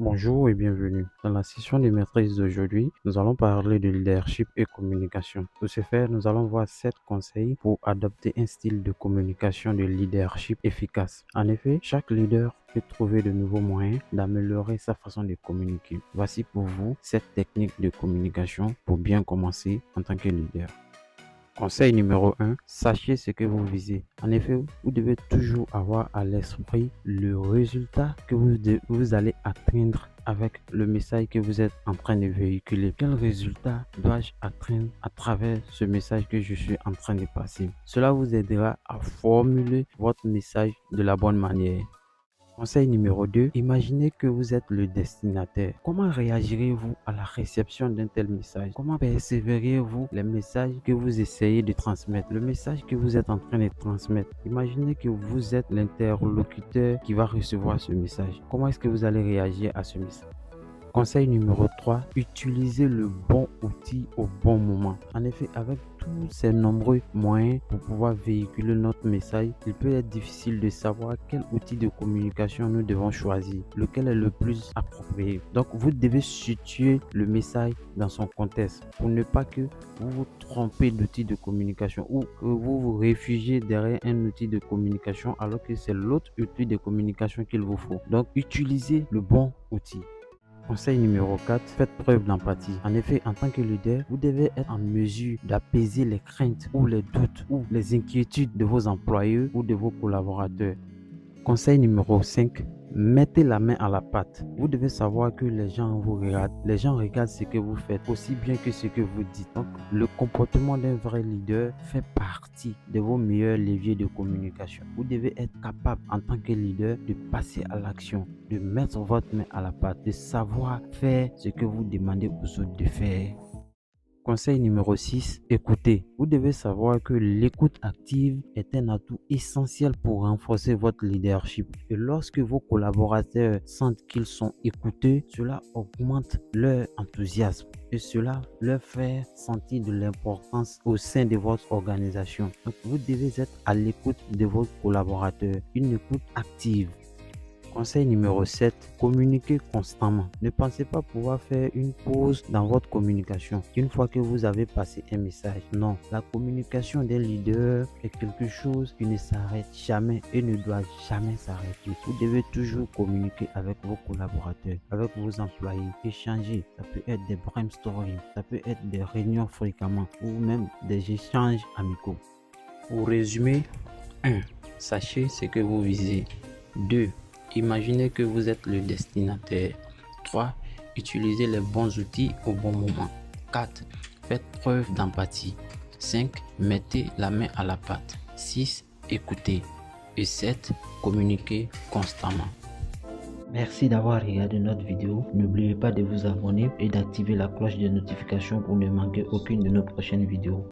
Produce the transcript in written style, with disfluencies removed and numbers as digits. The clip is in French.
Bonjour et bienvenue. Dans la session de maîtrise d'aujourd'hui, nous allons parler de leadership et communication. Pour ce faire, nous allons voir 7 conseils pour adopter un style de communication de leadership efficace. En effet, chaque leader peut trouver de nouveaux moyens d'améliorer sa façon de communiquer. Voici pour vous 7 techniques de communication pour bien commencer en tant que leader. Conseil numéro 1, sachez ce que vous visez. En effet, vous devez toujours avoir à l'esprit le résultat que vous allez atteindre avec le message que vous êtes en train de véhiculer. Quel résultat dois-je atteindre à travers ce message que je suis en train de passer? Cela vous aidera à formuler votre message de la bonne manière. Conseil numéro 2, imaginez que vous êtes le destinataire. Comment réagirez-vous à la réception d'un tel message? Comment persévérez-vous les messages que vous essayez de transmettre? Le message que vous êtes en train de transmettre. Imaginez que vous êtes l'interlocuteur qui va recevoir ce message. Comment est-ce que vous allez réagir à ce message? Conseil numéro 3, utilisez le bon outil au bon moment. En effet, avec tous ces nombreux moyens pour pouvoir véhiculer notre message, il peut être difficile de savoir quel outil de communication nous devons choisir, lequel est le plus approprié. Donc, vous devez situer le message dans son contexte pour ne pas que vous vous trompez d'outil de communication ou que vous vous réfugiez derrière un outil de communication alors que c'est l'autre outil de communication qu'il vous faut. Donc, utilisez le bon outil. Conseil numéro 4, faites preuve d'empathie. En effet, en tant que leader, vous devez être en mesure d'apaiser les craintes ou les doutes ou les inquiétudes de vos employés ou de vos collaborateurs. Conseil numéro 5, mettez la main à la pâte. Vous devez savoir que les gens vous regardent. Les gens regardent ce que vous faites aussi bien que ce que vous dites. Donc, le comportement d'un vrai leader fait partie de vos meilleurs leviers de communication. Vous devez être capable en tant que leader de passer à l'action, de mettre votre main à la pâte, de savoir faire ce que vous demandez aux autres de faire. Conseil numéro 6, écoutez. Vous devez savoir que l'écoute active est un atout essentiel pour renforcer votre leadership. Et lorsque vos collaborateurs sentent qu'ils sont écoutés, cela augmente leur enthousiasme et cela leur fait sentir de l'importance au sein de votre organisation. Donc, vous devez être à l'écoute de vos collaborateurs, une écoute active. Conseil numéro 7, communiquez constamment. Ne pensez pas pouvoir faire une pause dans votre communication une fois que vous avez passé un message. Non, la communication d'un leader est quelque chose qui ne s'arrête jamais et ne doit jamais s'arrêter. Vous devez toujours communiquer avec vos collaborateurs, avec vos employés, échanger. Ça peut être des brainstorming, ça peut être des réunions fréquemment ou même des échanges amicaux. Pour résumer, 1. Sachez ce que vous visez. 2. Imaginez que vous êtes le destinataire. 3. Utilisez les bons outils au bon moment. 4. Faites preuve d'empathie. 5. Mettez la main à la pâte. 6. Écoutez. Et 7. Communiquez constamment. Merci d'avoir regardé notre vidéo. N'oubliez pas de vous abonner et d'activer la cloche de notification pour ne manquer aucune de nos prochaines vidéos.